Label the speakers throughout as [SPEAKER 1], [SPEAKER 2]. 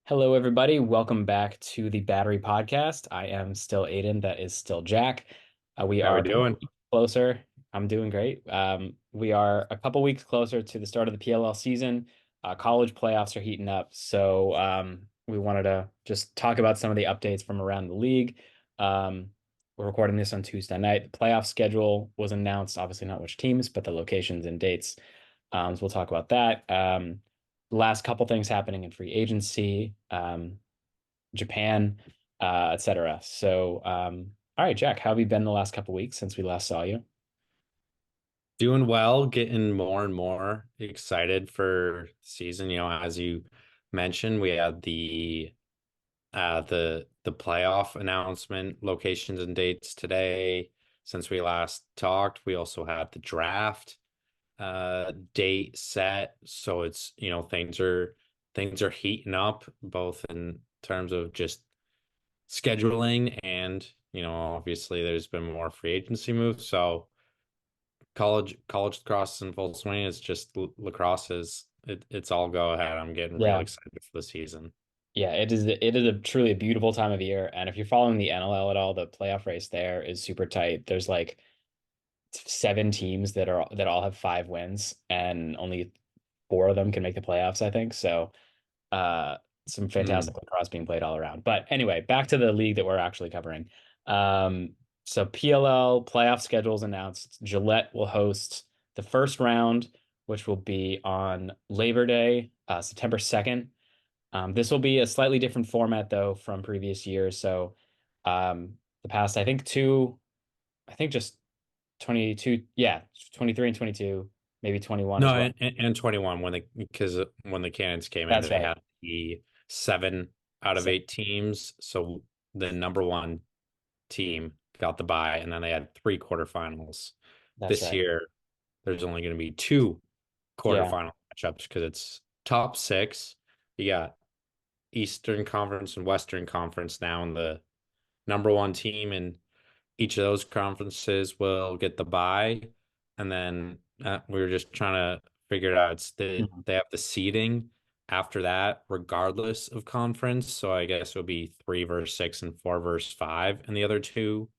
[SPEAKER 1] Hello, everybody. Welcome back to the Battery Podcast. I am still Aiden. That is still Jack. We
[SPEAKER 2] How
[SPEAKER 1] are
[SPEAKER 2] we
[SPEAKER 1] a couple
[SPEAKER 2] doing?
[SPEAKER 1] weeks closer. I'm doing great. We are a couple weeks closer to the start of the PLL season. College playoffs are heating up, so we wanted to just talk about some of the updates from around the league. We're recording this on Tuesday night. The playoff schedule was announced. Obviously, not which teams, but the locations and dates. So we'll talk about that. The last couple things happening in free agency, Japan, etc. All right, Jack, how have you been the last couple weeks since we last saw you?
[SPEAKER 2] Doing well, getting more and more excited for the season. As you mentioned, we had the playoff announcement, locations and dates today. Since we last talked, we also had the draft date set. So it's, things are heating up both in terms of just scheduling and, obviously there's been more free agency moves. So college lacrosse is in full swing. It's just lacrosse it's all go ahead. I'm getting real
[SPEAKER 1] Yeah.
[SPEAKER 2] excited for the season.
[SPEAKER 1] Yeah, it is a truly a beautiful time of year. And if you're following the NLL at all, the playoff race there is super tight. There's like seven teams that all have five wins, and only four of them can make the playoffs, I think. So uh some fantastic
[SPEAKER 2] Mm.
[SPEAKER 1] lacrosse being played all around. But anyway, back to the league that we're actually covering. So PLL playoff schedules announced. Gillette will host the first round, which will be on Labor Day, September 2nd. This will be a slightly different format though from previous years. So the past, I think just 22, yeah, 23 and 22, maybe 21 as
[SPEAKER 2] No,
[SPEAKER 1] well.
[SPEAKER 2] and 21 because when the Cannons came in,
[SPEAKER 1] That's
[SPEAKER 2] they
[SPEAKER 1] right.
[SPEAKER 2] had the seven out of
[SPEAKER 1] So
[SPEAKER 2] eight teams. So the number one team got the bye, and then they had three quarterfinals.
[SPEAKER 1] that's
[SPEAKER 2] This
[SPEAKER 1] right.
[SPEAKER 2] year, there's only going to be two
[SPEAKER 1] Yeah.
[SPEAKER 2] quarterfinal matchups because it's top six. You got Eastern Conference and Western Conference now, and the number one team in each of those conferences will get the bye. And then we were just trying to figure it out.
[SPEAKER 1] Mhm.
[SPEAKER 2] They have the seeding after that, regardless of conference. So I guess it would be three versus six and four versus five in the other two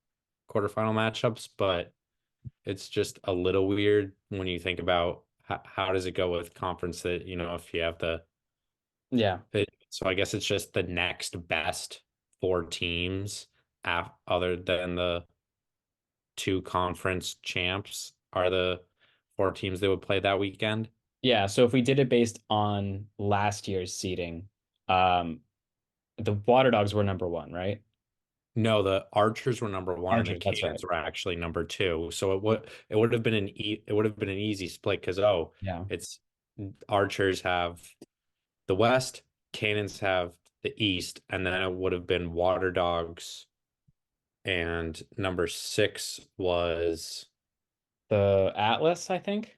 [SPEAKER 2] quarterfinal matchups. But it's just a little weird when you think about how does it go with conference that, if you have
[SPEAKER 1] Yeah.
[SPEAKER 2] so I guess it's just the next best four teams other than the two conference champs are the four teams that would play that weekend.
[SPEAKER 1] Yeah, so if we did it based on last year's seeding, um, the Water Dogs were number one, right?
[SPEAKER 2] No, the Archers were number one and the
[SPEAKER 1] Archers, that's right.
[SPEAKER 2] Cannons were actually number two. So it would have been it would have been an easy split because
[SPEAKER 1] Yeah.
[SPEAKER 2] it's Archers have the West, Cannons have the East, and then it would have been Water Dogs and number six was
[SPEAKER 1] The Atlas, I think.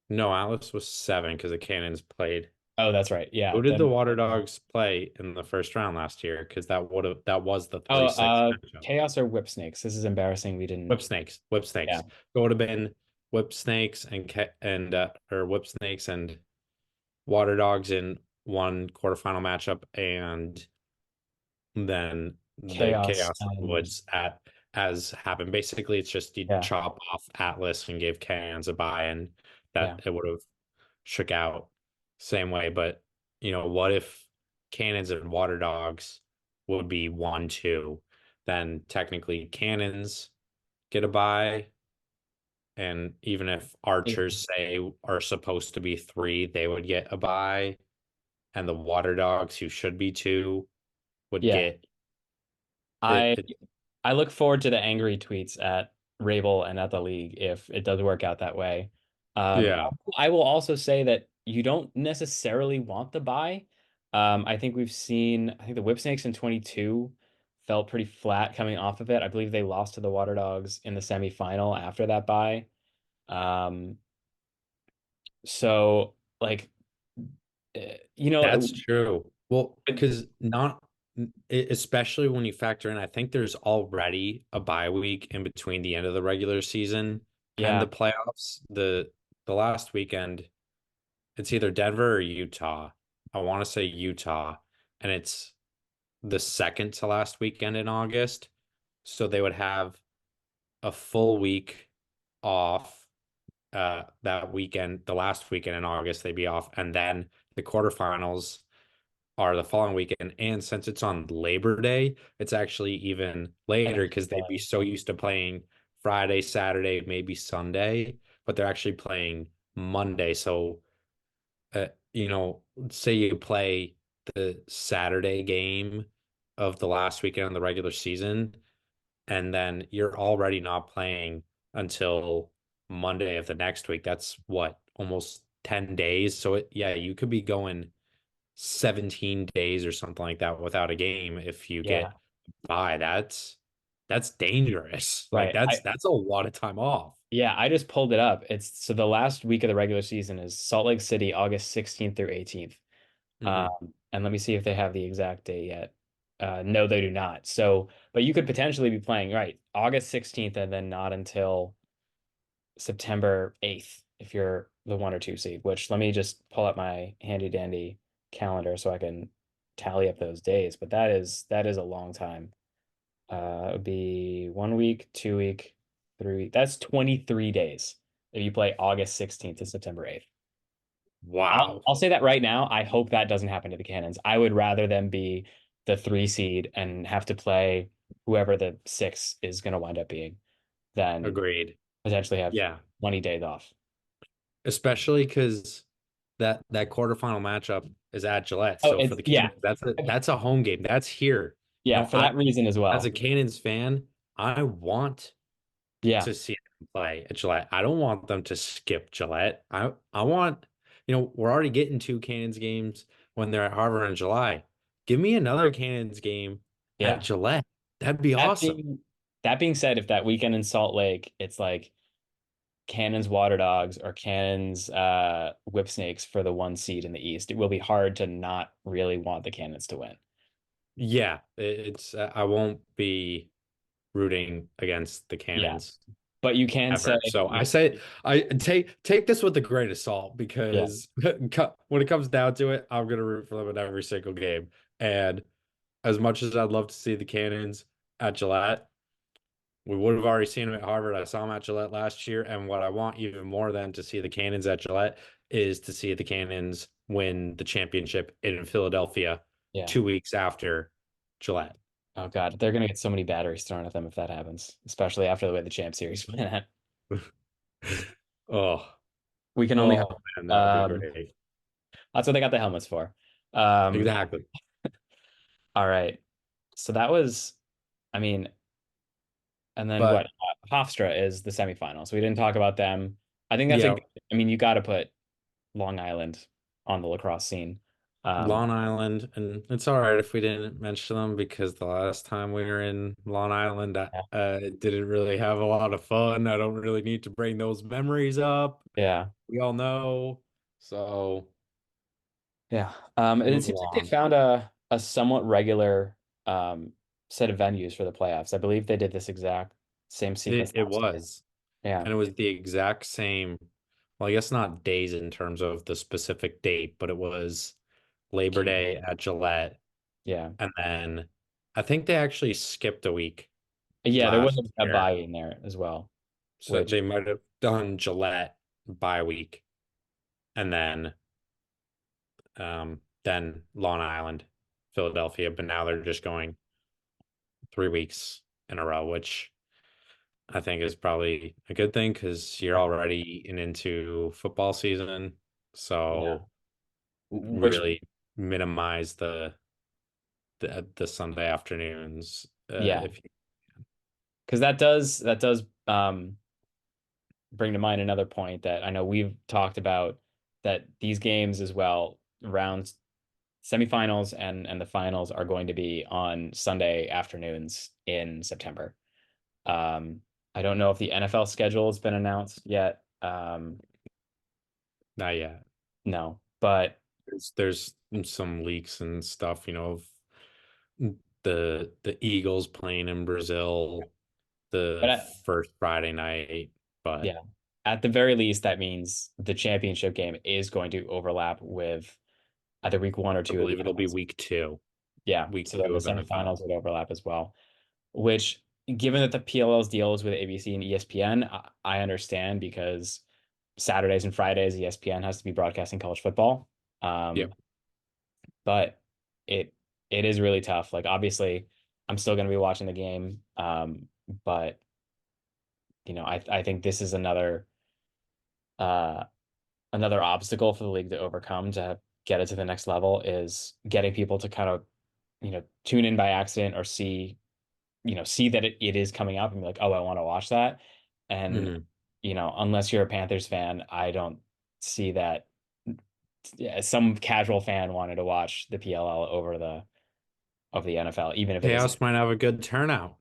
[SPEAKER 2] no, Atlas was seven because the Cannons played.
[SPEAKER 1] Oh, that's right. Yeah.
[SPEAKER 2] Who did the
[SPEAKER 1] Then
[SPEAKER 2] Water Dogs play in the first round last year? Because that was the
[SPEAKER 1] oh,
[SPEAKER 2] 3-6 matchup.
[SPEAKER 1] Chaos or Whip Snakes. This is embarrassing. We didn't.
[SPEAKER 2] Whip
[SPEAKER 1] Yeah.
[SPEAKER 2] Snakes. So it would have been Whip Snakes or Whip Snakes and Water Dogs in one quarterfinal matchup, and then the
[SPEAKER 1] Chaos
[SPEAKER 2] Chaos
[SPEAKER 1] and
[SPEAKER 2] Woods at as happened. Basically, it's just you
[SPEAKER 1] yeah.
[SPEAKER 2] chop off Atlas and gave Cans a buy, and
[SPEAKER 1] Yeah.
[SPEAKER 2] that it would have shook out same way. But what if Cannons and Water Dogs would be 1-2? Then technically Cannons get a buy, and even if
[SPEAKER 1] Yeah.
[SPEAKER 2] Archers say are supposed to be three, they would get a buy, and the Water Dogs who should be two would
[SPEAKER 1] Yeah.
[SPEAKER 2] get it.
[SPEAKER 1] I I look forward to the angry tweets at Rabel and at the league if it does work out that way.
[SPEAKER 2] Yeah,
[SPEAKER 1] I will also say that you don't necessarily want the buy. I think I think the Whip Snakes in 22 felt pretty flat coming off of it. I believe they lost to the Water Dogs in the semifinal after that buy. Um, so like,
[SPEAKER 2] that's true. Well,
[SPEAKER 1] it-
[SPEAKER 2] because not especially when you factor in, I think there's already a bye week in between the end of the regular season and
[SPEAKER 1] yeah,
[SPEAKER 2] the playoffs. The last weekend, it's either Denver or Utah. I want to say Utah, and it's the second to last weekend in August. So they would have a full week off that weekend, the last weekend in August, they'd be off. And then the quarterfinals are the following weekend. And since it's on Labor Day, it's actually even
[SPEAKER 1] And
[SPEAKER 2] later
[SPEAKER 1] then
[SPEAKER 2] because they'd be
[SPEAKER 1] play.
[SPEAKER 2] so used to playing Friday, Saturday, maybe Sunday, but they're actually playing Monday. So, say you play the Saturday game of the last weekend of the regular season, and then you're already not playing until Monday of the next week. That's what, almost 10 days. So yeah, you could be going 17 days or something like that without a game if you
[SPEAKER 1] Yeah,
[SPEAKER 2] get by. That's dangerous. Like
[SPEAKER 1] right.
[SPEAKER 2] that's a lot of time off.
[SPEAKER 1] Yeah, I just pulled it up. It's so the last week of the regular season is Salt Lake City, August 16th through 18th.
[SPEAKER 2] Hmm.
[SPEAKER 1] And let me see if they have the exact date yet. No, they do not. So, but you could potentially be playing, right, August 16th and then not until September 8th if you're the 1 or 2 seed, which let me just pull up my handy dandy calendar so I can tally up those days. But that is a long time. It would be 1 week, 2 week, 3 week. That's 23 days if you play August 16th to September 8th. I'll
[SPEAKER 2] Wow.
[SPEAKER 1] I'll say that right now. I hope that doesn't happen to the Cannons. I would rather them be the 3 seed and have to play whoever the six is going to wind up being than
[SPEAKER 2] Agreed.
[SPEAKER 1] potentially have
[SPEAKER 2] Yeah.
[SPEAKER 1] 20 days off.
[SPEAKER 2] Especially because that quarterfinal matchup is at Gillette.
[SPEAKER 1] Oh,
[SPEAKER 2] So for
[SPEAKER 1] it's
[SPEAKER 2] the
[SPEAKER 1] yeah.
[SPEAKER 2] Cannons, that's a home game. That's here.
[SPEAKER 1] Yeah, for
[SPEAKER 2] I
[SPEAKER 1] that reason as
[SPEAKER 2] as a
[SPEAKER 1] well.
[SPEAKER 2] Cannons fan, I want
[SPEAKER 1] Yeah.
[SPEAKER 2] to see them play at Gillette. I don't want them to skip Gillette. I want, we're already getting two Cannons games when they're at Harvard in July. Give me another Cannons game at
[SPEAKER 1] Yeah.
[SPEAKER 2] Gillette. That'd be
[SPEAKER 1] That
[SPEAKER 2] awesome.
[SPEAKER 1] being that being said, if that weekend in Salt Lake, it's like Cannons Water Dogs or Cannons Whip Snakes for the 1 seed in the East, it will be hard to not really want the Cannons to win.
[SPEAKER 2] Yeah, it's I won't be rooting against the
[SPEAKER 1] Yeah.
[SPEAKER 2] Cannons
[SPEAKER 1] But you can say,
[SPEAKER 2] ever. So I say I take this with a grain of salt
[SPEAKER 1] yeah,
[SPEAKER 2] because when it comes down to it, I'm gonna root for them in every single game. And as much as I'd love to see the Cannons at Gillette, we would have already seen them at Harvard. I saw them at Gillette last year, and what I want even more than to see the Cannons at Gillette is to see the Cannons win the championship in Philadelphia
[SPEAKER 1] yeah.
[SPEAKER 2] 2 weeks after Gillette.
[SPEAKER 1] Oh God, they're gonna get so many batteries thrown at them if that happens, especially after the way the Champ Series went.
[SPEAKER 2] Oh,
[SPEAKER 1] We can only
[SPEAKER 2] oh
[SPEAKER 1] hope.
[SPEAKER 2] man, that would be
[SPEAKER 1] Um,
[SPEAKER 2] great.
[SPEAKER 1] that's what they got the helmets for. Um,
[SPEAKER 2] Exactly.
[SPEAKER 1] all right. So that was, I mean, and then what?
[SPEAKER 2] But
[SPEAKER 1] Hofstra is the semifinals. We didn't talk about them. I think that's a
[SPEAKER 2] yeah,
[SPEAKER 1] good, I mean, you got to put Long Island on the lacrosse scene. Um,
[SPEAKER 2] Long Island, and it's all right if we didn't mention them because the last time we were in Long Island,
[SPEAKER 1] yeah.
[SPEAKER 2] didn't really have a lot of fun. I don't really need to bring those memories up.
[SPEAKER 1] Yeah.
[SPEAKER 2] We all know. So
[SPEAKER 1] Yeah. And it
[SPEAKER 2] move
[SPEAKER 1] seems like they
[SPEAKER 2] along.
[SPEAKER 1] found a somewhat regular set of venues for the playoffs. I believe they did this exact same sequence
[SPEAKER 2] It
[SPEAKER 1] last year.
[SPEAKER 2] was.
[SPEAKER 1] Yeah.
[SPEAKER 2] And it was the exact same. Well, I guess not days in terms of the specific date, but it was Labor Day at Gillette.
[SPEAKER 1] Yeah.
[SPEAKER 2] And then I think they actually skipped a week
[SPEAKER 1] Yeah, there was
[SPEAKER 2] last
[SPEAKER 1] a buy
[SPEAKER 2] year.
[SPEAKER 1] in there as well,
[SPEAKER 2] So
[SPEAKER 1] which
[SPEAKER 2] they might have done Gillette bye week and then Long Island, Philadelphia, but now they're just going 3 weeks in a row, which I think is probably a good thing because you're already into football season.
[SPEAKER 1] yeah,
[SPEAKER 2] So
[SPEAKER 1] which
[SPEAKER 2] really minimize the Sunday afternoons
[SPEAKER 1] yeah,
[SPEAKER 2] if you
[SPEAKER 1] because that does bring to mind another point that I know we've talked about that these games as well, rounds semifinals and the finals are going to be on Sunday afternoons in September. Um, I don't know if the NFL schedule has been announced yet.
[SPEAKER 2] not yet.
[SPEAKER 1] No, but
[SPEAKER 2] There's some leaks and stuff, of the Eagles playing in Brazil the
[SPEAKER 1] but
[SPEAKER 2] first Friday night, but
[SPEAKER 1] yeah, at the very least, that means the championship game is going to overlap with either week 1 or
[SPEAKER 2] I
[SPEAKER 1] two of the
[SPEAKER 2] believe it'll be
[SPEAKER 1] NFL.
[SPEAKER 2] week 2.
[SPEAKER 1] Yeah.
[SPEAKER 2] week
[SPEAKER 1] So then
[SPEAKER 2] two
[SPEAKER 1] the
[SPEAKER 2] of
[SPEAKER 1] semifinals
[SPEAKER 2] NFL.
[SPEAKER 1] would overlap as well, which, given that the PLL's deals with ABC and ESPN, I understand because Saturdays and Fridays, ESPN has to be broadcasting college football.
[SPEAKER 2] Yep.
[SPEAKER 1] Um, but it it is really tough. Like obviously, I'm still going to be watching the game, but I think this is uh another obstacle for the league to overcome to get it to the next level is getting people to kind of tune in by accident or see that it is coming up and be like, oh, I want to watch that. And
[SPEAKER 2] Mhm.
[SPEAKER 1] unless you're a Panthers fan, I don't see that, yeah, some casual fan wanted to watch the PLL over the NFL, even if it is.
[SPEAKER 2] Chaos might have a good turnout.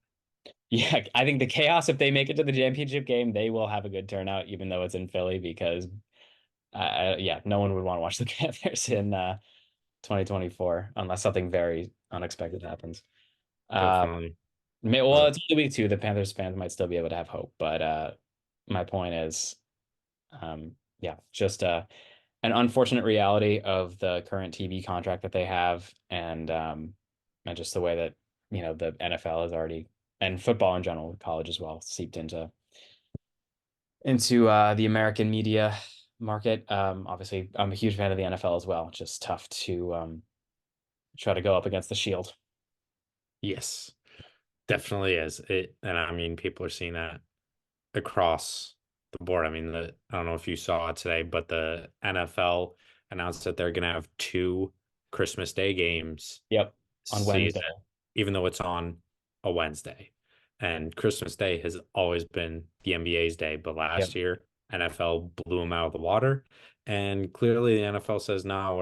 [SPEAKER 1] Yeah, I think the Chaos, if they make it to the championship game, they will have a good turnout, even though it's in Philly, because yeah, no one would want to watch the Panthers in 2024 unless something very unexpected happens. Uh,
[SPEAKER 2] Definitely.
[SPEAKER 1] well,
[SPEAKER 2] But
[SPEAKER 1] it's only week two. The Panthers fans might still be able to have hope, but my point is, yeah, just an unfortunate reality of the current TV contract that they have, and just the way that the NFL is already, and football in general, college as well, seeped into the American media market. Obviously, I'm a huge fan of the NFL as well. Just tough to try to go up against the Shield.
[SPEAKER 2] yes, definitely is. And I mean, people are seeing that across the board. I mean, I don't know if you saw it today, but the NFL announced that they're going to have two Christmas Day games
[SPEAKER 1] Yep, on
[SPEAKER 2] season,
[SPEAKER 1] Wednesday.
[SPEAKER 2] even though it's on a Wednesday. And Christmas Day has always been the NBA's day, but
[SPEAKER 1] Yep,
[SPEAKER 2] last year NFL blew them out of the water. And clearly the NFL says, no,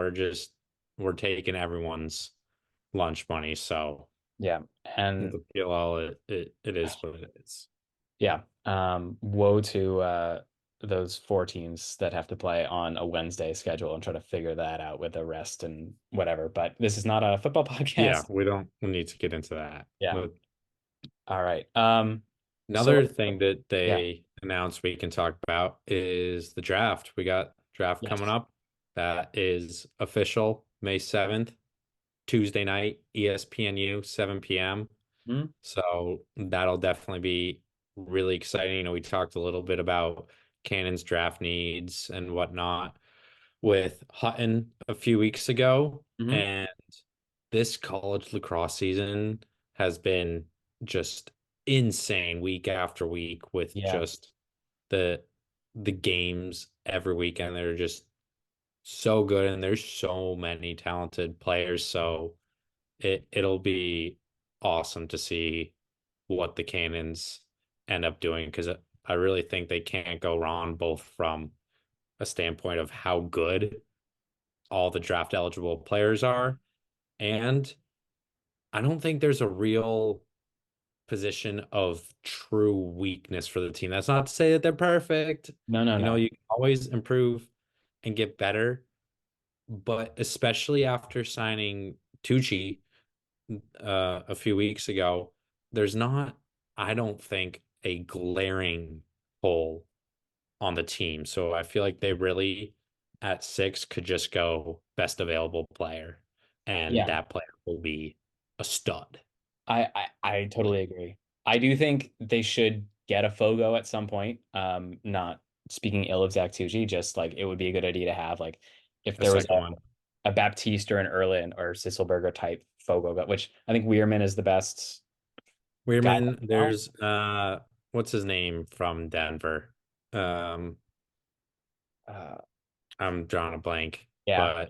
[SPEAKER 2] we're taking everyone's lunch money. So
[SPEAKER 1] yeah, and
[SPEAKER 2] the PLL, it is what it is.
[SPEAKER 1] yeah, woe to those four teams that have to play on a Wednesday schedule and try to figure that out with the rest and whatever. But this is not a football
[SPEAKER 2] Yeah,
[SPEAKER 1] podcast.
[SPEAKER 2] we need to get into that.
[SPEAKER 1] Yeah.
[SPEAKER 2] But
[SPEAKER 1] All right. So
[SPEAKER 2] another thing that
[SPEAKER 1] yeah.
[SPEAKER 2] they announced we can talk about is the draft. We got draft coming
[SPEAKER 1] Yes.
[SPEAKER 2] up. That is official May 7th, Tuesday night, ESPNU, 7 p.m.
[SPEAKER 1] Hmm?
[SPEAKER 2] So that'll definitely be really exciting. We talked a little bit about Cannon's draft needs and whatnot with Hutton a few weeks ago.
[SPEAKER 1] Hmm.
[SPEAKER 2] And this college lacrosse season has been just insane week after week with
[SPEAKER 1] Yeah.
[SPEAKER 2] just the the games every weekend. They're just so good and there's so many talented players. So it'll be awesome to see what the Cannons end up doing because I really think they can't go wrong both from a standpoint of how good all the draft eligible players are. And I don't think there's a real position of true weakness for the team. That's not to say that they're perfect.
[SPEAKER 1] No, no, no.
[SPEAKER 2] You can always improve and get better. But especially after signing Tucci a few weeks ago, there's not, I don't think, a glaring hole on the team. So I feel like they really at six could just go best available player, and
[SPEAKER 1] Yeah.
[SPEAKER 2] that player will be a stud.
[SPEAKER 1] I totally agree. I do think they should get a Fogo at some point. Not speaking ill of Zach Tucci, just like it would be a good idea to have, like, if
[SPEAKER 2] A
[SPEAKER 1] there was
[SPEAKER 2] second one.
[SPEAKER 1] a Baptiste or an Erlin or Sisselberger type Fogo, but which I think Weirman is the best guy right
[SPEAKER 2] Weirman,
[SPEAKER 1] now.
[SPEAKER 2] there's what's his name from Denver? Um,
[SPEAKER 1] Uh,
[SPEAKER 2] I'm drawing a blank,
[SPEAKER 1] yeah.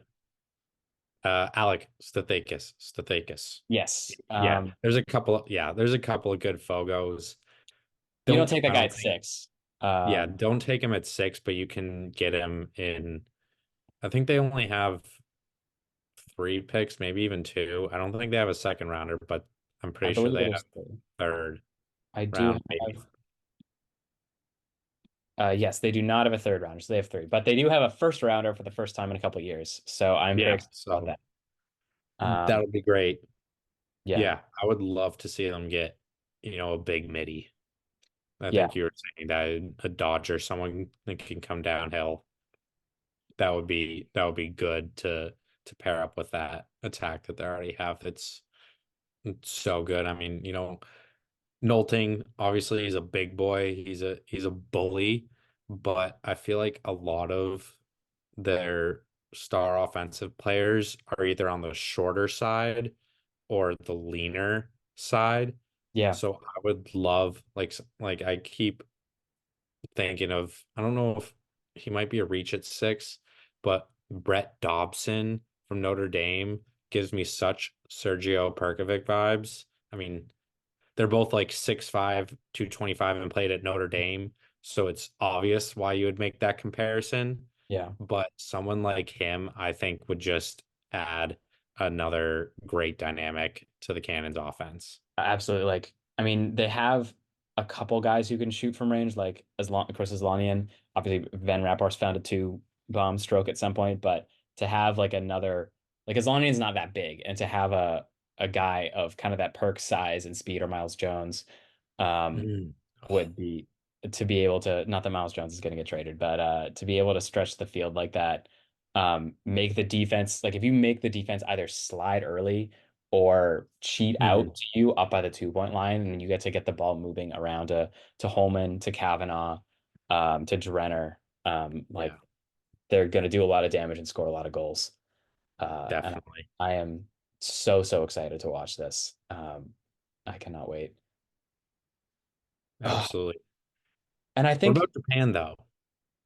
[SPEAKER 2] but Alec Stathakis.
[SPEAKER 1] Yes.
[SPEAKER 2] Yeah, there's a couple of good Fogos.
[SPEAKER 1] You don't take that
[SPEAKER 2] I
[SPEAKER 1] guy
[SPEAKER 2] don't
[SPEAKER 1] at
[SPEAKER 2] think,
[SPEAKER 1] six.
[SPEAKER 2] yeah, don't take him at six, but you can get him in. I think they only have three picks, maybe even two. I don't think they have a second rounder, but I'm
[SPEAKER 1] I
[SPEAKER 2] pretty sure
[SPEAKER 1] believe
[SPEAKER 2] they
[SPEAKER 1] it
[SPEAKER 2] have
[SPEAKER 1] is three.
[SPEAKER 2] third
[SPEAKER 1] I do
[SPEAKER 2] round, maybe.
[SPEAKER 1] have, yes, they do not have a third rounder, so they have three, but they do have a first rounder for the first time in a couple of years. So I'm very
[SPEAKER 2] Yeah,
[SPEAKER 1] excited about
[SPEAKER 2] so
[SPEAKER 1] that.
[SPEAKER 2] that'll be great.
[SPEAKER 1] Yeah.
[SPEAKER 2] Yeah, I would love to see them get, a big midi. I
[SPEAKER 1] Yeah.
[SPEAKER 2] think you were saying that a Dodger, someone that can come downhill. That would be good to to pair up with that attack that they already have. It's so good. I mean, Nolting obviously is a big boy. He's a bully, but I feel like a lot of their star offensive players are either on the shorter side or the leaner side.
[SPEAKER 1] Yeah.
[SPEAKER 2] So I would love like I keep thinking of, I don't know if he might be a reach at 6, but Brett Dobson from Notre Dame gives me such Sergio Perkovic vibes. I mean, they're both like 6'5", 225 and played at Notre Dame, so it's obvious why you would make that comparison.
[SPEAKER 1] Yeah.
[SPEAKER 2] But someone like him, I think, would just add another great dynamic to the Cannons offense.
[SPEAKER 1] Absolutely. Like, I mean, they have a couple guys who can shoot from range, like of course, Aslanian. Obviously, Van Rapperswijk found a two bomb stroke at some point, but to have like another, like Aslanian's not that big, and to have a guy of kind of that perk size and speed or Miles Jones, um,
[SPEAKER 2] Mm.
[SPEAKER 1] would be to be able to, not that Miles Jones is going to get traded, but to be able to stretch the field like that, make the defense, like if you make the defense either slide early or cheat out
[SPEAKER 2] Mhm.
[SPEAKER 1] to you up by the 2 point line, and you get the ball moving around to Holman, to Kavanaugh, to Drenner.
[SPEAKER 2] Yeah,
[SPEAKER 1] Like they're going to do a lot of damage and score a lot of goals. And
[SPEAKER 2] definitely.
[SPEAKER 1] I am so excited to watch this. I cannot wait.
[SPEAKER 2] Absolutely.
[SPEAKER 1] And I
[SPEAKER 2] What
[SPEAKER 1] think,
[SPEAKER 2] about Japan though?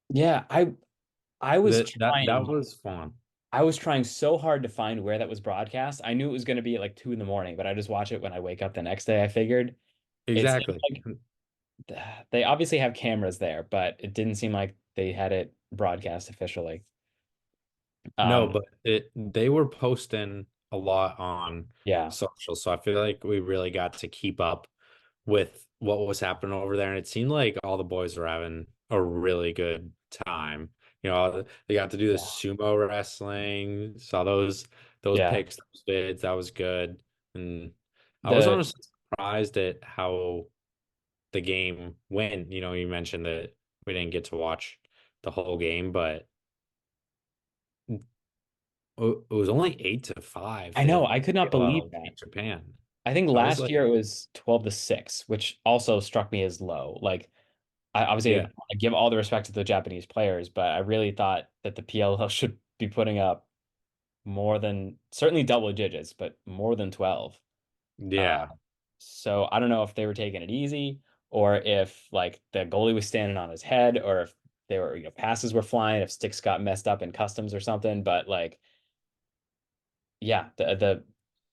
[SPEAKER 1] yeah, I was
[SPEAKER 2] That
[SPEAKER 1] trying.
[SPEAKER 2] was fun.
[SPEAKER 1] I was trying so hard to find where that was broadcast. I knew it was going to be at like 2 in the morning, but I just watch it when I wake up the next day. I figured it seemed
[SPEAKER 2] Exactly.
[SPEAKER 1] like they obviously have cameras there, but it didn't seem like they had it broadcast officially.
[SPEAKER 2] No,
[SPEAKER 1] Um,
[SPEAKER 2] but they were posting a lot on
[SPEAKER 1] yeah,
[SPEAKER 2] social, so I feel like we really got to keep up with what was happening over there, and it seemed like all the boys were having a really good time. They got to do the
[SPEAKER 1] yeah,
[SPEAKER 2] sumo wrestling, saw those
[SPEAKER 1] yeah.
[SPEAKER 2] pics, those vids, that was good. And I was
[SPEAKER 1] The
[SPEAKER 2] honestly surprised at how the game went. You mentioned that we didn't get to watch the whole game, but it was only 8-5
[SPEAKER 1] I know
[SPEAKER 2] that
[SPEAKER 1] I could not believe
[SPEAKER 2] PLL
[SPEAKER 1] that.
[SPEAKER 2] beat Japan.
[SPEAKER 1] I think
[SPEAKER 2] I was
[SPEAKER 1] last
[SPEAKER 2] like,
[SPEAKER 1] year it was 12-6, which also struck me as low. Like I
[SPEAKER 2] yeah,
[SPEAKER 1] obviously I give all the respect to the Japanese players, but I really thought that the PLL should be putting up more than certainly double digits, but more than 12. Uh,
[SPEAKER 2] yeah,
[SPEAKER 1] so I don't know if they were taking it easy or if like the goalie was standing on his head or if they were, passes were flying, if sticks got messed up in customs or something. But like, yeah, the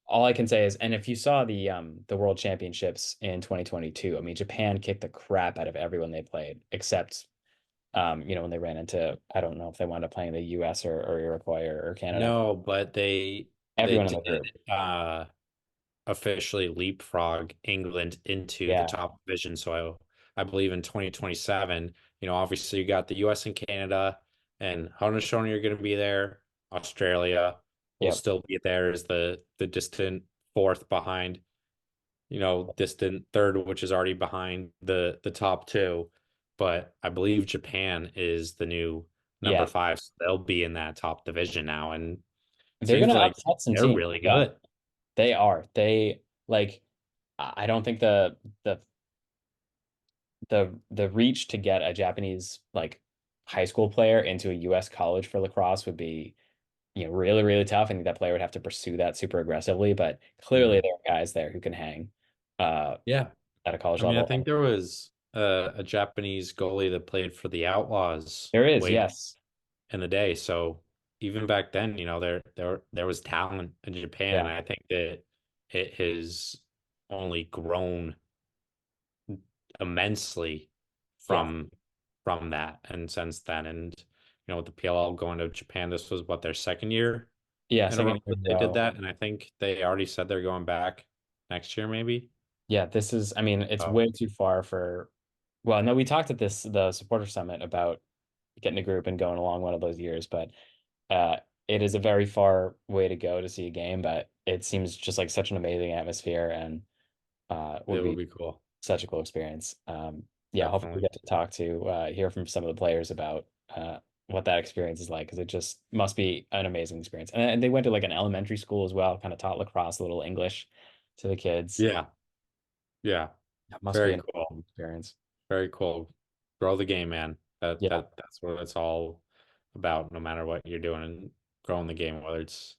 [SPEAKER 1] all I can say is, and if you saw the World Championships in 2022, I mean, Japan kicked the crap out of everyone they played, except when they ran into, I don't know if they wound up playing the US or Uruguay or Canada.
[SPEAKER 2] no, but they
[SPEAKER 1] Everyone in
[SPEAKER 2] did
[SPEAKER 1] the group.
[SPEAKER 2] officially leapfrog England into the
[SPEAKER 1] Yeah.
[SPEAKER 2] top division. So I believe in 2027, obviously you got the US and Canada, and Haudenosaunee are going to be there. Australia will
[SPEAKER 1] Yep.
[SPEAKER 2] still be there as the distant fourth behind, distant third, which is already behind the top two. But I believe Japan is the new number
[SPEAKER 1] Yeah.
[SPEAKER 2] 5. So they'll be in that top division now. And it
[SPEAKER 1] They're
[SPEAKER 2] seems
[SPEAKER 1] gonna
[SPEAKER 2] like
[SPEAKER 1] upset some
[SPEAKER 2] they're
[SPEAKER 1] teams.
[SPEAKER 2] really
[SPEAKER 1] Yeah.
[SPEAKER 2] good.
[SPEAKER 1] They are. They like I don't think the reach to get a Japanese like high school player into a US college for lacrosse would be, really tough. I think that player would have to pursue that super aggressively, but clearly
[SPEAKER 2] Mhm.
[SPEAKER 1] there are guys there who can hang uh
[SPEAKER 2] Yeah.
[SPEAKER 1] at a college
[SPEAKER 2] I mean, I
[SPEAKER 1] level.
[SPEAKER 2] think there was a Japanese goalie that played for the Outlaws
[SPEAKER 1] There is,
[SPEAKER 2] way
[SPEAKER 1] yes.
[SPEAKER 2] in the day. So even back then, there was talent in Japan.
[SPEAKER 1] Yeah.
[SPEAKER 2] I think that it has only grown immensely
[SPEAKER 1] Yeah.
[SPEAKER 2] from that and since then. And with the PLL going to Japan, this was what, their second year
[SPEAKER 1] Yeah,
[SPEAKER 2] in a row
[SPEAKER 1] second year
[SPEAKER 2] that
[SPEAKER 1] in a
[SPEAKER 2] they did
[SPEAKER 1] row.
[SPEAKER 2] that. And I think they already said they're going back next year, maybe.
[SPEAKER 1] Yeah, this is, I mean, it's
[SPEAKER 2] Oh,
[SPEAKER 1] way too far for, well, no, we talked at the supporter summit about getting a group and going along one of those years, but uh it is a very far way to go to see a game, but it seems just like such an amazing atmosphere and
[SPEAKER 2] it
[SPEAKER 1] would
[SPEAKER 2] would
[SPEAKER 1] be
[SPEAKER 2] be cool.
[SPEAKER 1] such a cool experience. Yeah, hopefully we
[SPEAKER 2] Definitely.
[SPEAKER 1] get to talk to hear from some of the players about what that experience is like because it just must be an amazing experience. And they went to like an elementary school as well, kind of taught lacrosse, a little English to the kids.
[SPEAKER 2] Yeah, yeah.
[SPEAKER 1] That must be
[SPEAKER 2] Very
[SPEAKER 1] an
[SPEAKER 2] cool.
[SPEAKER 1] amazing experience.
[SPEAKER 2] Very cool. Grow the game, man.
[SPEAKER 1] Yeah.
[SPEAKER 2] That's what it's all about, no matter what you're doing, growing the game, whether it's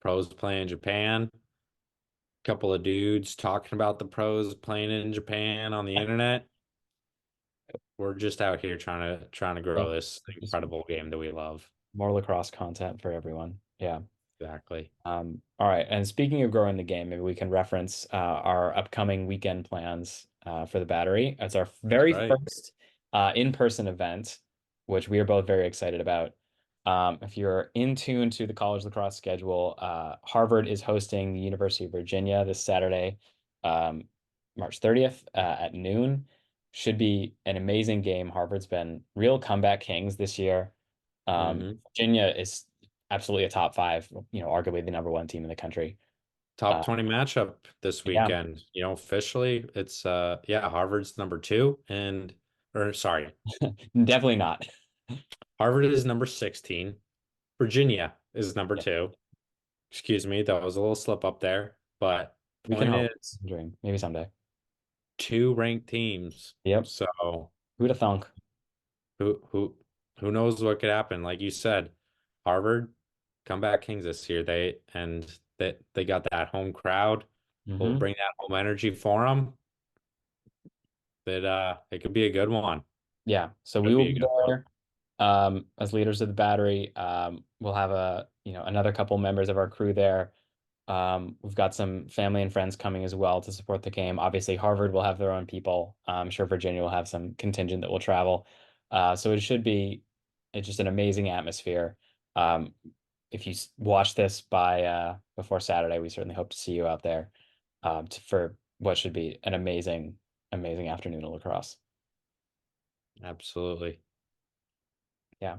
[SPEAKER 2] pros playing in Japan, couple of dudes talking about the pros playing in Japan on the internet. We're just out here trying to
[SPEAKER 1] Yeah.
[SPEAKER 2] grow this
[SPEAKER 1] Just
[SPEAKER 2] incredible game that we love.
[SPEAKER 1] more lacrosse content for everyone. Yeah.
[SPEAKER 2] Exactly.
[SPEAKER 1] All right. And speaking of growing the game, maybe we can reference our upcoming weekend plans for the Battery. It's our
[SPEAKER 2] That's
[SPEAKER 1] very
[SPEAKER 2] right.
[SPEAKER 1] first in-person event, which we are both very excited about. If you're in tune to the college lacrosse schedule, Harvard is hosting the University of Virginia this Saturday, um, March 30th at noon. Should be an amazing game. Harvard's been real comeback kings this year.
[SPEAKER 2] Hmm.
[SPEAKER 1] Virginia is absolutely a top five, arguably the number one team in the country.
[SPEAKER 2] Top
[SPEAKER 1] Uh,
[SPEAKER 2] 20 matchup this
[SPEAKER 1] yeah,
[SPEAKER 2] weekend. Officially it's yeah, Harvard's number two and or sorry,
[SPEAKER 1] definitely not.
[SPEAKER 2] Harvard is number 16. Virginia is number
[SPEAKER 1] Yeah,
[SPEAKER 2] two. Excuse me, that was a little slip up there. But
[SPEAKER 1] we can
[SPEAKER 2] point
[SPEAKER 1] hope.
[SPEAKER 2] is,
[SPEAKER 1] Dream. Maybe someday.
[SPEAKER 2] two ranked teams.
[SPEAKER 1] Yep.
[SPEAKER 2] So
[SPEAKER 1] Who'd have thunk?
[SPEAKER 2] who knows what could happen? Like you said, Harvard comeback kings this year. They got that home crowd. Will
[SPEAKER 1] Hmm.
[SPEAKER 2] bring that home energy for them. That it could be a good one.
[SPEAKER 1] Yeah. So we
[SPEAKER 2] Could
[SPEAKER 1] will
[SPEAKER 2] be a
[SPEAKER 1] be
[SPEAKER 2] good one.
[SPEAKER 1] there as leaders of the battery. We'll have another couple members of our crew there. We've got some family and friends coming as well to support the game. Obviously, Harvard will have their own people. I'm sure Virginia will have some contingent that will travel. So it should be it's just an amazing atmosphere. Um, if you watch this by before Saturday, we certainly hope to see you out there for what should be an amazing, amazing afternoon of lacrosse.
[SPEAKER 2] Absolutely.
[SPEAKER 1] Yeah.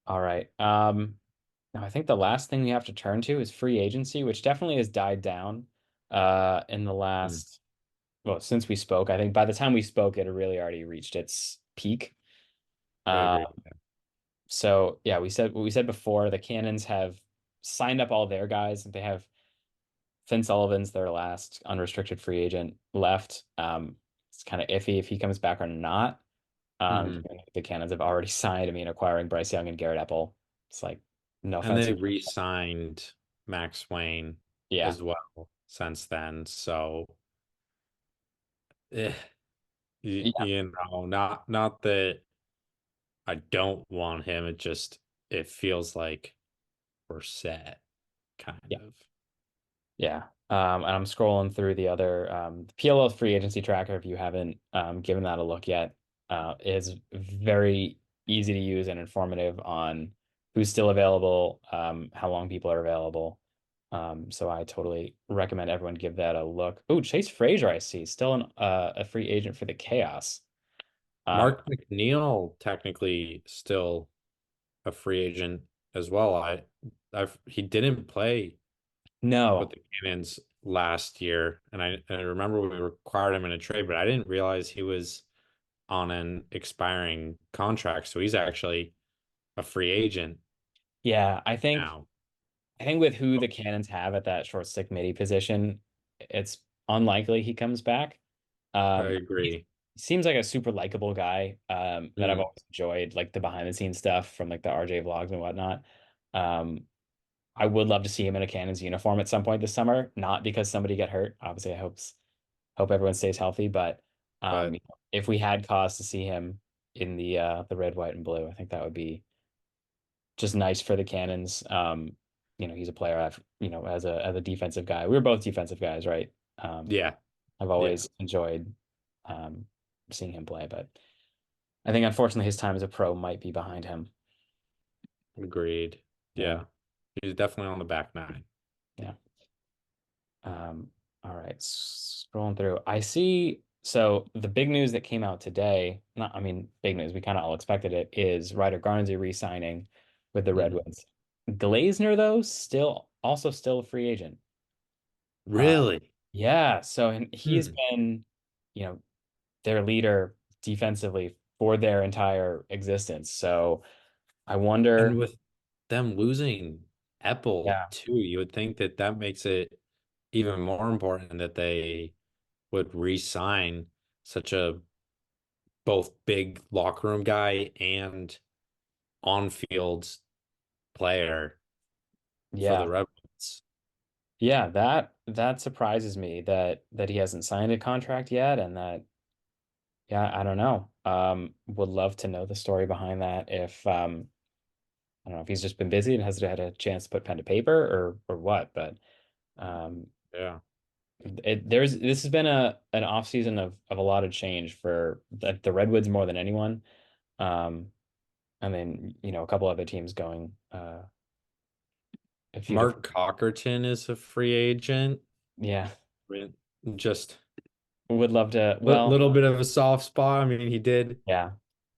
[SPEAKER 1] All right. Now I think the last thing we have to turn to is free agency, which definitely has died down in the
[SPEAKER 2] Mm,
[SPEAKER 1] last, well, since we spoke. I think by the time we spoke, it had really already reached its peak.
[SPEAKER 2] I
[SPEAKER 1] Uh,
[SPEAKER 2] agree.
[SPEAKER 1] so yeah, we said what we said before. The Cannons have signed up all their guys. They have Finn Sullivan's their last unrestricted free agent left. It's kind of iffy if he comes back or not.
[SPEAKER 2] Hmm.
[SPEAKER 1] The Cannons have already signed. I mean, acquiring Bryce Young and Garrett Apple. It's like no
[SPEAKER 2] And
[SPEAKER 1] offense.
[SPEAKER 2] they re-signed Max Wayne
[SPEAKER 1] Yeah,
[SPEAKER 2] as well since then. So eh,
[SPEAKER 1] yeah,
[SPEAKER 2] not that I don't want him. It feels like we're set, kind
[SPEAKER 1] yeah.
[SPEAKER 2] of.
[SPEAKER 1] Yeah. And I'm scrolling through the other the PLL free agency tracker if you haven't given that a look yet. Is very easy to use and informative on who's still available, how long people are available. So I totally recommend everyone give that a look. Oh, Chase Frazier, I see, still a free agent for the Chaos. Um,
[SPEAKER 2] Mark McNeil technically still a free agent as well. He didn't play with
[SPEAKER 1] no,
[SPEAKER 2] the Cannons last year, and I remember we required him in a trade, but I didn't realize he was on an expiring contract, so he's actually a free agent
[SPEAKER 1] yeah,
[SPEAKER 2] now.
[SPEAKER 1] I think with who the Cannons have at that short stick midi position, it's unlikely he comes back.
[SPEAKER 2] I
[SPEAKER 1] He
[SPEAKER 2] agree.
[SPEAKER 1] seems like a super likable guy that I've
[SPEAKER 2] Mm,
[SPEAKER 1] always enjoyed, like the behind the scenes stuff from like the RJ vlogs and whatnot. Um, I would love to see him in a Cannons uniform at some point this summer, not because somebody get hurt. Obviously, hope everyone stays healthy, but
[SPEAKER 2] but
[SPEAKER 1] if we had cause to see him in the red, white, and blue, I think that would be just nice for the Cannons. He's a player as a defensive guy. We were both defensive guys, right?
[SPEAKER 2] yeah,
[SPEAKER 1] I've
[SPEAKER 2] yeah,
[SPEAKER 1] always enjoyed um, seeing him play, but I think unfortunately his time as a pro might be behind him.
[SPEAKER 2] agreed.
[SPEAKER 1] Yeah,
[SPEAKER 2] Yeah, he's definitely on the back nine.
[SPEAKER 1] yeah. Um, all right, scrolling through, I see. So the big news that came out today, not, I mean, big news, we kind of all expected it, is Ryder Garnsey re-signing with the
[SPEAKER 2] Mhm.
[SPEAKER 1] Redwoods. Glazner, though, still a free agent. Uh,
[SPEAKER 2] Really?
[SPEAKER 1] yeah, so and he's
[SPEAKER 2] Hmm.
[SPEAKER 1] been, you know, their leader defensively for their entire existence. So I
[SPEAKER 2] And
[SPEAKER 1] wonder.
[SPEAKER 2] with them losing Apple
[SPEAKER 1] Yeah,
[SPEAKER 2] too, you would think that that makes it even more important that they would re-sign such a both big locker room guy and on-field player for the
[SPEAKER 1] yeah,
[SPEAKER 2] Rebels.
[SPEAKER 1] yeah. That surprises me that he hasn't signed a contract yet, and that yeah, I don't know. Would love to know the story behind that. If I don't know if he's just been busy and hasn't had a chance to put pen to paper or what, but um,
[SPEAKER 2] Yeah.
[SPEAKER 1] this has been a an off season of a lot of change for the Redwoods more than anyone. Um, and then a couple other teams going a few
[SPEAKER 2] Mark
[SPEAKER 1] different.
[SPEAKER 2] Cockerton is a free agent.
[SPEAKER 1] Yeah,
[SPEAKER 2] Just
[SPEAKER 1] would love to.
[SPEAKER 2] a
[SPEAKER 1] Well,
[SPEAKER 2] little bit of a soft spot. I mean, he did
[SPEAKER 1] yeah,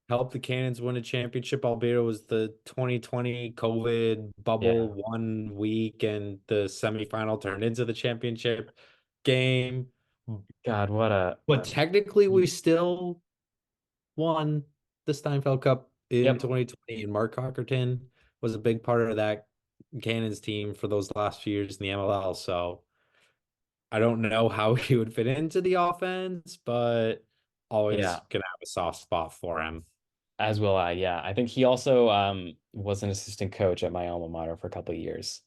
[SPEAKER 2] help the Cannons win a championship, albeit it was the 2020 COVID
[SPEAKER 1] yeah.
[SPEAKER 2] bubble 1 week, and the semifinal turned into the championship game.
[SPEAKER 1] God, what a
[SPEAKER 2] But technically, we still won the Steinfeld Cup in
[SPEAKER 1] yep.
[SPEAKER 2] 2020, and Mark Cockerton was a big part of that Cannons team for those last few years in the MLL. So I don't know how he would fit into the offense, but always
[SPEAKER 1] Yeah,
[SPEAKER 2] gonna have a soft spot for him.
[SPEAKER 1] as will I. Yeah, I think he also was an assistant coach at my alma mater for a couple of years.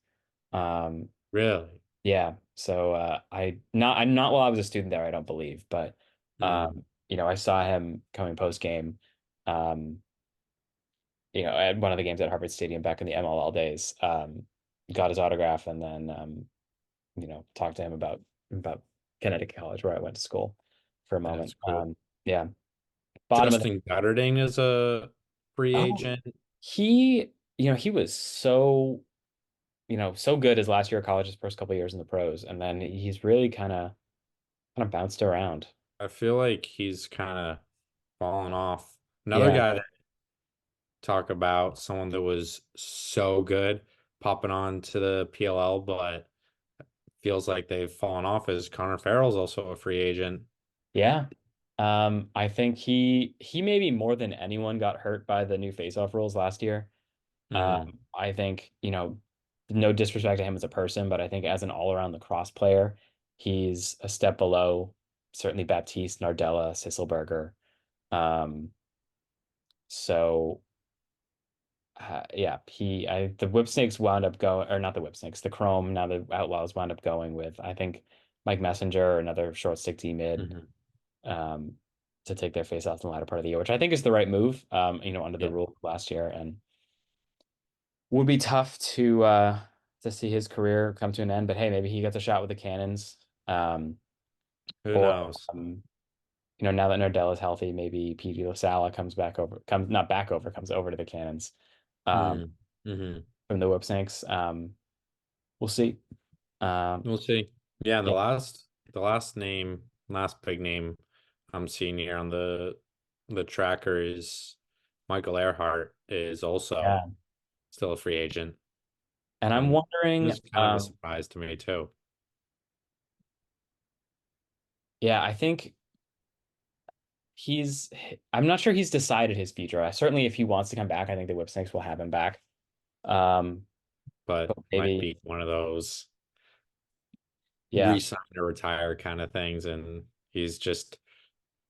[SPEAKER 1] Um,
[SPEAKER 2] Really.
[SPEAKER 1] yeah, so I'm not while I was a student there, I don't believe, but
[SPEAKER 2] Hmm.
[SPEAKER 1] I saw him coming post game, um, at one of the games at Harvard Stadium back in the MLL days. Got his autograph and then talked to him about Connecticut College where I went to school for a
[SPEAKER 2] That's
[SPEAKER 1] moment.
[SPEAKER 2] cool.
[SPEAKER 1] Yeah, bottom of the.
[SPEAKER 2] Justin Goddarding is a free
[SPEAKER 1] Oh,
[SPEAKER 2] agent.
[SPEAKER 1] he was so good his last year of college, his first couple of years in the pros, and then he's really kind of bounced around.
[SPEAKER 2] I feel like he's kind of fallen off. Another
[SPEAKER 1] Yeah,
[SPEAKER 2] guy that talk about someone that was so good popping on to the PLL, but feels like they've fallen off is Connor Farrell's also a free agent.
[SPEAKER 1] yeah. I think he maybe more than anyone got hurt by the new face-off rules last year.
[SPEAKER 2] Hmm.
[SPEAKER 1] I think, no disrespect to him as a person, but I think as an all-around lacrosse player, he's a step below certainly Baptiste, Nardella, Sisselberger. Um, so yeah, the Whip Snakes wound up going, or not the Whip Snakes, the Chrome, now the Outlaws wound up going with, I think, Mike Messenger, another short stick D mid,
[SPEAKER 2] Hmm.
[SPEAKER 1] um, to take their face off in the latter part of the year, which I think is the right move, under the
[SPEAKER 2] Yeah.
[SPEAKER 1] rule last year, and would be tough to see his career come to an end. But hey, maybe he gets a shot with the Cannons,
[SPEAKER 2] Who
[SPEAKER 1] or
[SPEAKER 2] knows?
[SPEAKER 1] um, now that Nardell is healthy, maybe P.D. LaSalla comes not back over, comes over to the Cannons, um,
[SPEAKER 2] Hmm. Hmm.
[SPEAKER 1] from the Whip Snakes. We'll see. Um,
[SPEAKER 2] We'll see. Yeah,
[SPEAKER 1] yeah,
[SPEAKER 2] the last big name I'm seeing here on the tracker is Michael Earhart is also
[SPEAKER 1] yeah.
[SPEAKER 2] still a free agent.
[SPEAKER 1] And I'm
[SPEAKER 2] And it
[SPEAKER 1] wondering,
[SPEAKER 2] was kind of a surprise to me too.
[SPEAKER 1] yeah, I think he's, I'm not sure he's decided his future. Certainly, if he wants to come back, I think the Whip Snakes will have him back. Um,
[SPEAKER 2] But
[SPEAKER 1] but
[SPEAKER 2] might
[SPEAKER 1] maybe,
[SPEAKER 2] be one of those
[SPEAKER 1] yeah,
[SPEAKER 2] resign or retire kind of things. And he's just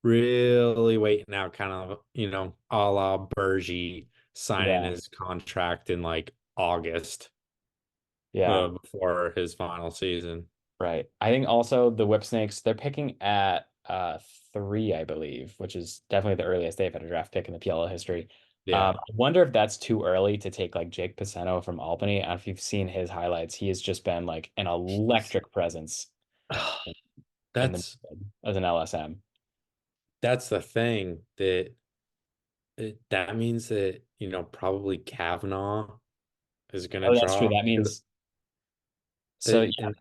[SPEAKER 2] really waiting out, kind of, a la Bergie signing
[SPEAKER 1] yeah,
[SPEAKER 2] his contract in like August
[SPEAKER 1] yeah,
[SPEAKER 2] before his final season.
[SPEAKER 1] right. I think also the Whip Snakes, they're picking at 3, I believe, which is definitely the earliest they've had a draft pick in the PLL history.
[SPEAKER 2] Yeah.
[SPEAKER 1] I wonder if that's too early to take like Jake Pisano from Albany. And if you've seen his highlights, he has just been like an electric presence in the
[SPEAKER 2] That's
[SPEAKER 1] as an LSM.
[SPEAKER 2] that's the thing that that means that, probably Kavanaugh is gonna
[SPEAKER 1] Oh, that's true.
[SPEAKER 2] draw
[SPEAKER 1] That means so
[SPEAKER 2] it,
[SPEAKER 1] yeah,
[SPEAKER 2] and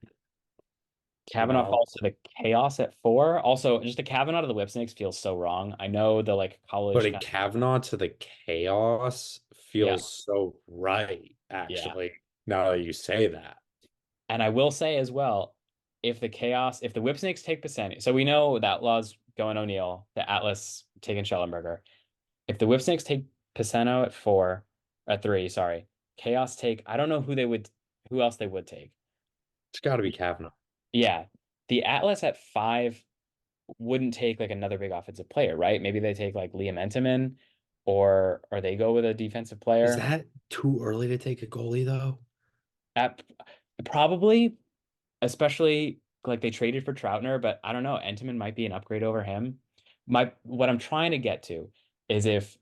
[SPEAKER 1] Kavanaugh falls to the chaos at 4. Also, just the Kavanaugh to the Whip Snakes feels so wrong. I know the like
[SPEAKER 2] but
[SPEAKER 1] college
[SPEAKER 2] a
[SPEAKER 1] kind of,
[SPEAKER 2] Kavanaugh to the chaos
[SPEAKER 1] yeah,
[SPEAKER 2] feels so right,
[SPEAKER 1] yeah.
[SPEAKER 2] actually, now that you say that.
[SPEAKER 1] And I will say as well, if the Whip Snakes take Pisani, so we know that Law's going O'Neill, the Atlas taking Schellenberger. If the Whip Snakes take Pisano at 4, at three, sorry. Chaos take, I don't know who else they would take.
[SPEAKER 2] It's got to be Kavanaugh.
[SPEAKER 1] Yeah. The Atlas at five wouldn't take like another big offensive player, right? Maybe they take like Liam Entenmann or they go with a defensive
[SPEAKER 2] Is
[SPEAKER 1] player.
[SPEAKER 2] that too early to take a goalie though?
[SPEAKER 1] At, probably, especially like they traded for Troutner, but I don't know. Entenmann might be an upgrade over him. What I'm trying to get to is if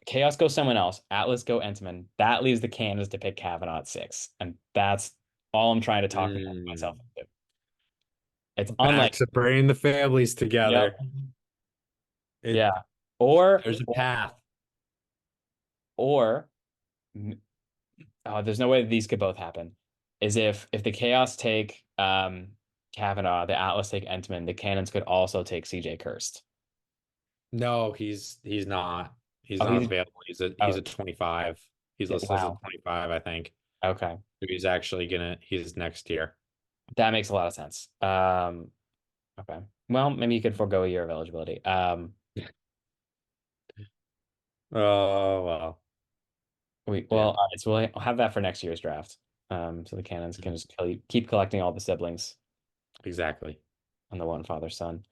[SPEAKER 1] Chaos goes someone else, Atlas go Entenmann, that leaves the Cannons to pick Kavanaugh at six. And that's all I'm trying to talk myself
[SPEAKER 2] Mm.
[SPEAKER 1] into. It's
[SPEAKER 2] Back
[SPEAKER 1] unlike,
[SPEAKER 2] to bringing the families
[SPEAKER 1] yep.
[SPEAKER 2] together.
[SPEAKER 1] Yeah.
[SPEAKER 2] It
[SPEAKER 1] Or,
[SPEAKER 2] there's a path.
[SPEAKER 1] or there's no way these could both happen. Is if the Chaos take Kavanaugh, the Atlas take Entman, the Cannons could also take CJ Kirst.
[SPEAKER 2] No, he's not. He's
[SPEAKER 1] Oh,
[SPEAKER 2] not
[SPEAKER 1] he's
[SPEAKER 2] available. He's
[SPEAKER 1] oh
[SPEAKER 2] a 25. He's listed as a
[SPEAKER 1] wow.
[SPEAKER 2] 25, I think.
[SPEAKER 1] Okay,
[SPEAKER 2] He's actually he's next year.
[SPEAKER 1] that makes a lot of sense. Okay. Well, maybe you could forego a year of eligibility.
[SPEAKER 2] Oh well.
[SPEAKER 1] Well,
[SPEAKER 2] Yeah,
[SPEAKER 1] all right, so we'll have that for next year's draft. So the Cannons can just keep collecting all the siblings
[SPEAKER 2] exactly.
[SPEAKER 1] on the one father son.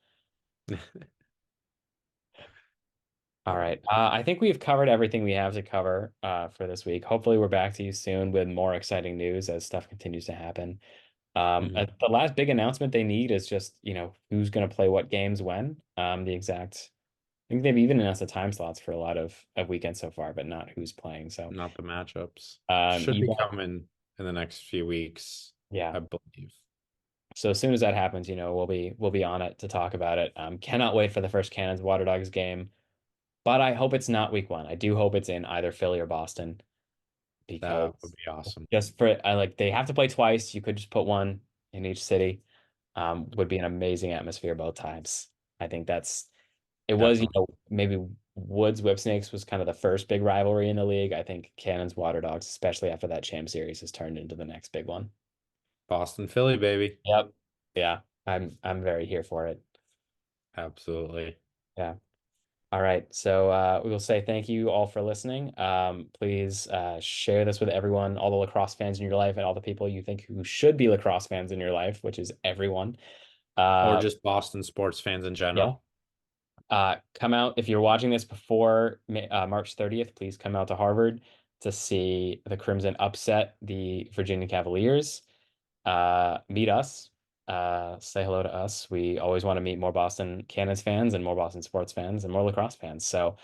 [SPEAKER 1] All
[SPEAKER 2] Oh.
[SPEAKER 1] right. I think we've covered everything we have to cover for this week. Hopefully, we're back to you soon with more exciting news as stuff continues to happen.
[SPEAKER 2] Mhm.
[SPEAKER 1] The last big announcement they need is just, who's going to play what games when. I think they've even announced the time slots for a lot of weekends so far, but not who's playing. So,
[SPEAKER 2] Not the matchups. Should
[SPEAKER 1] you
[SPEAKER 2] be
[SPEAKER 1] guys,
[SPEAKER 2] coming in the next few weeks,
[SPEAKER 1] yeah.
[SPEAKER 2] I believe.
[SPEAKER 1] So as soon as that happens, we'll be on it to talk about it. Cannot wait for the first Cannons Water Dogs game, but I hope it's not week one. I do hope it's in either Philly or Boston
[SPEAKER 2] That would
[SPEAKER 1] because
[SPEAKER 2] be awesome.
[SPEAKER 1] just for I like they have to play twice. You could just put one in each city. Would be an amazing atmosphere both times. I think it was,
[SPEAKER 2] Definitely.
[SPEAKER 1] maybe Woods Whipsnakes was kind of the first big rivalry in the league. I think Cannons Water Dogs, especially after that Champ Series, has turned into the next big one.
[SPEAKER 2] Boston, Philly, baby.
[SPEAKER 1] Yep. Yeah. I'm very here for it.
[SPEAKER 2] Absolutely.
[SPEAKER 1] Yeah. All right. So we will say thank you all for listening. Please share this with everyone, all the lacrosse fans in your life, and all the people you think who should be lacrosse fans in your life, which is everyone.
[SPEAKER 2] Or
[SPEAKER 1] Uh,
[SPEAKER 2] just Boston sports fans in
[SPEAKER 1] yeah.
[SPEAKER 2] general.
[SPEAKER 1] Come out if you're watching this before March 30th. Please come out to Harvard to see the Crimson upset the Virginia Cavaliers. Meet us. Say hello to us. We always want to meet more Boston Cannons fans and more Boston sports fans and more lacrosse fans. So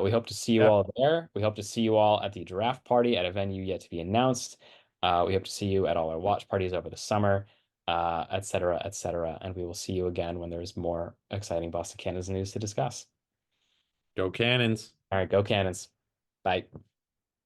[SPEAKER 1] we hope to see you
[SPEAKER 2] Yep.
[SPEAKER 1] all there. We hope to see you all at the draft party at a venue yet to be announced. We hope to see you at all our watch parties over the summer, et cetera, et cetera. And we will see you again when there's more exciting Boston Cannons news to discuss.
[SPEAKER 2] Go Cannons.
[SPEAKER 1] All right, go Cannons. Bye.